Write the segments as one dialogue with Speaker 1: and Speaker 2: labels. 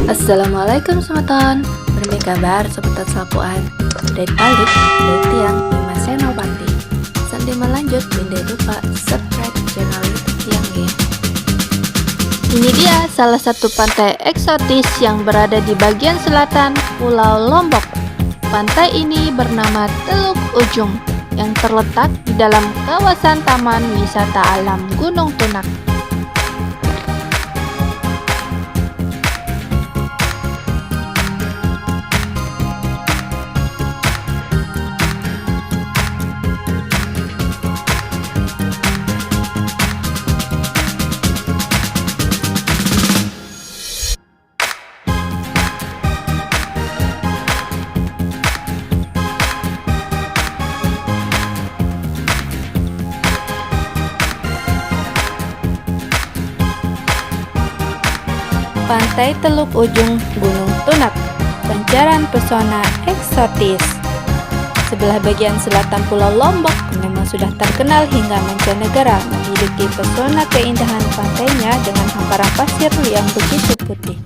Speaker 1: Assalamualaikum semeton. Berbagai kabar seputar sapuan. Dari balik, dari tiang, lima senopati. Sambil melanjut, tidak lupa subscribe channel YouTube Tiang Game. Ini dia salah satu pantai eksotis yang berada di bagian selatan Pulau Lombok. Pantai ini bernama Teluk Ujung yang terletak di dalam kawasan Taman Wisata Alam Gunung Tunak. Pantai Teluk Ujung Gunung Tunak, pancaran pesona eksotis. Sebelah bagian selatan Pulau Lombok memang sudah terkenal hingga mancanegara, memiliki pesona keindahan pantainya dengan hamparan pasir yang begitu putih.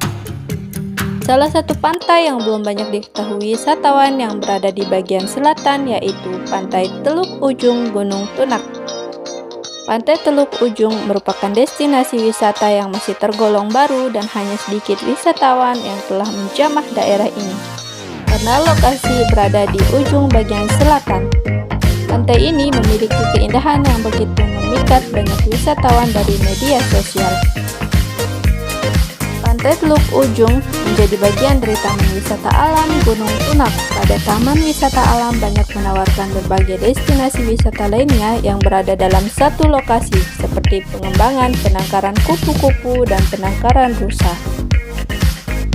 Speaker 1: Salah satu pantai yang belum banyak diketahui wisatawan yang berada di bagian selatan yaitu Pantai Teluk Ujung Gunung Tunak. Pantai Teluk Ujung merupakan destinasi wisata yang masih tergolong baru dan hanya sedikit wisatawan yang telah menjamah daerah ini. Karena lokasi berada di ujung bagian selatan, pantai ini memiliki keindahan yang begitu memikat banyak wisatawan dari media sosial. Pantai Teluk Ujung menjadi bagian dari Taman Wisata Alam Gunung Tunak. Pada Taman Wisata Alam banyak menawarkan berbagai destinasi wisata lainnya yang berada dalam satu lokasi, seperti pengembangan penangkaran kupu-kupu dan penangkaran rusa.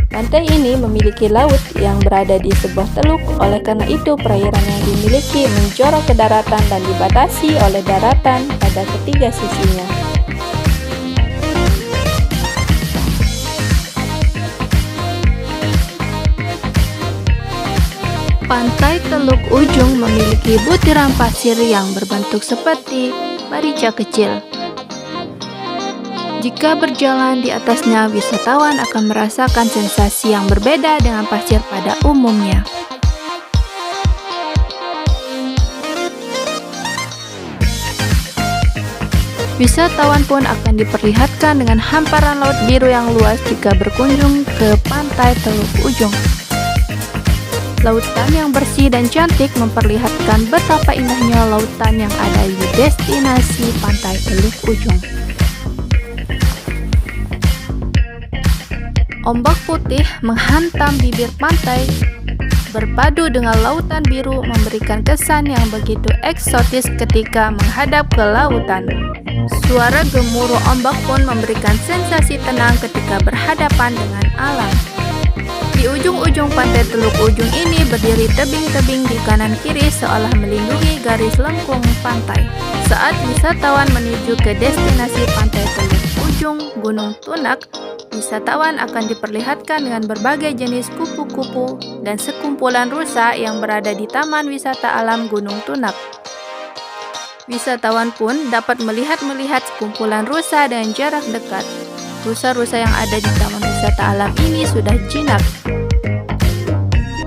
Speaker 1: Pantai ini memiliki laut yang berada di sebuah teluk, oleh karena itu perairan yang dimiliki menjorok ke daratan dan dibatasi oleh daratan pada ketiga sisinya. Pantai Teluk Ujung memiliki butiran pasir yang berbentuk seperti marica kecil. Jika berjalan di atasnya, wisatawan akan merasakan sensasi yang berbeda dengan pasir pada umumnya. Wisatawan pun akan diperlihatkan dengan hamparan laut biru yang luas jika berkunjung ke Pantai Teluk Ujung. Lautan yang bersih dan cantik memperlihatkan betapa indahnya lautan yang ada di destinasi Pantai Teluk Ujung. Ombak putih menghantam bibir pantai, berpadu dengan lautan biru memberikan kesan yang begitu eksotis ketika menghadap ke lautan. Suara gemuruh ombak pun memberikan sensasi tenang ketika berhadapan dengan alam. Di ujung-ujung Pantai Teluk Ujung ini berdiri tebing-tebing di kanan kiri seolah melindungi garis lengkung pantai. Saat wisatawan menuju ke destinasi Pantai Teluk Ujung Gunung Tunak, wisatawan akan diperlihatkan dengan berbagai jenis kupu-kupu dan sekumpulan rusa yang berada di Taman Wisata Alam Gunung Tunak. Wisatawan pun dapat melihat sekumpulan rusa dengan jarak dekat. Rusa-rusa yang ada di Taman Wisata Alam ini sudah jinak.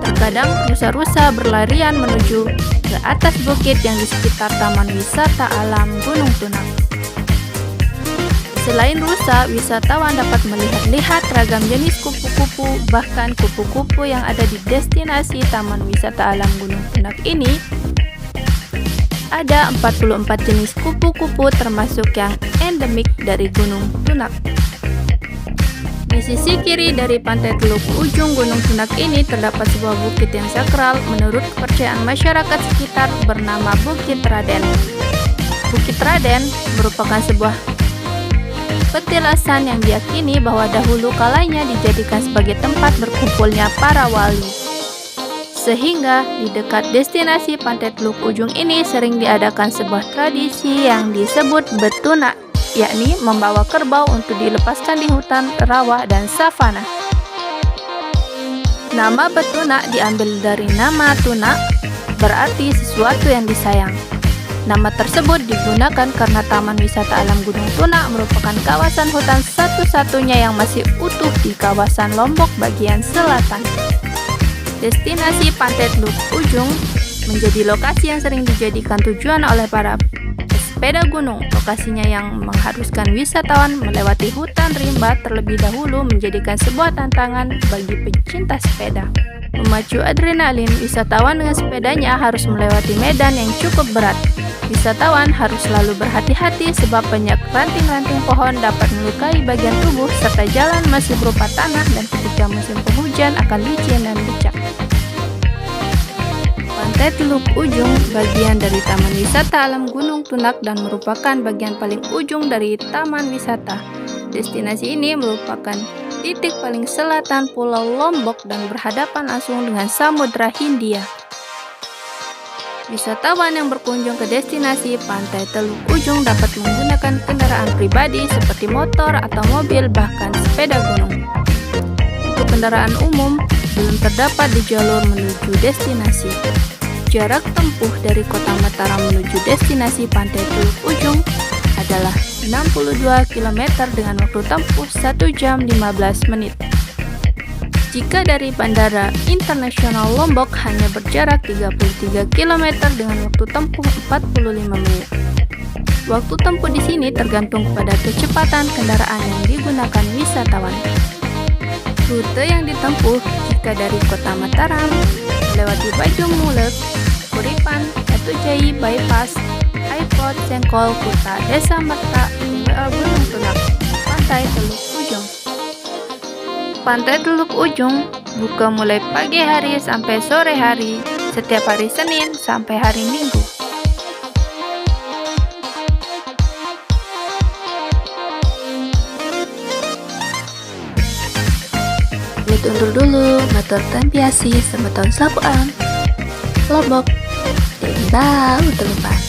Speaker 1: Terkadang rusa-rusa berlarian menuju ke atas bukit yang di sekitar Taman Wisata Alam Gunung Tunak. Selain rusa, wisatawan dapat melihat ragam jenis kupu-kupu, bahkan kupu-kupu yang ada di destinasi Taman Wisata Alam Gunung Tunak ini. Ada 44 jenis kupu-kupu termasuk yang endemik dari Gunung Tunak. Di sisi kiri dari Pantai Teluk Ujung Gunung Tunak ini terdapat sebuah bukit yang sakral menurut kepercayaan masyarakat sekitar bernama Bukit Raden. Bukit Raden merupakan sebuah petilasan yang diyakini bahwa dahulu kalanya dijadikan sebagai tempat berkumpulnya para wali. Sehingga di dekat destinasi Pantai Teluk Ujung ini sering diadakan sebuah tradisi yang disebut betuna, yakni membawa kerbau untuk dilepaskan di hutan, rawa, dan savana. Nama betuna diambil dari nama tuna, berarti sesuatu yang disayang. Nama tersebut digunakan karena Taman Wisata Alam Gunung Tunak merupakan kawasan hutan satu-satunya yang masih utuh di kawasan Lombok bagian selatan. Destinasi Pantai Teluk Ujung menjadi lokasi yang sering dijadikan tujuan oleh para pesepeda gunung. Lokasinya yang mengharuskan wisatawan melewati hutan rimba terlebih dahulu menjadikan sebuah tantangan bagi pecinta sepeda. Memacu adrenalin, wisatawan dengan sepedanya harus melewati medan yang cukup berat. Wisatawan harus selalu berhati-hati sebab banyak ranting-ranting pohon dapat melukai bagian tubuh serta jalan masih berupa tanah dan ketika musim penghujan akan licin dan becek. Pantai Teluk Ujung bagian dari Taman Wisata Alam Gunung Tunak dan merupakan bagian paling ujung dari taman wisata. Destinasi ini merupakan titik paling selatan Pulau Lombok dan berhadapan langsung dengan Samudra Hindia. Wisatawan yang berkunjung ke destinasi Pantai Teluk Ujung dapat menggunakan kendaraan pribadi seperti motor atau mobil bahkan sepeda gunung. Untuk kendaraan umum belum terdapat di jalur menuju destinasi. Jarak tempuh dari Kota Mataram menuju destinasi Pantai Teluk Ujung adalah 62 km dengan waktu tempuh 1 jam 15 menit. Jika dari Bandara Internasional Lombok hanya berjarak 33 km dengan waktu tempuh 45 menit. Waktu tempuh di sini tergantung pada kecepatan kendaraan yang digunakan wisatawan. Rute yang ditempuh jika dari Kota Mataram melewati Bajong Mulek, Kuripan, Atujai, Bypass, Airport, Sengkol, Kuta, Desa Merta, Gunung Tunak, Pantai Teluk Ujung. Pantai Teluk Ujung buka mulai pagi hari sampai sore hari, setiap hari Senin sampai hari Minggu. Undur dulu, matur tampiasi, sama tahun sapuan. Lombok, tidak terlupa.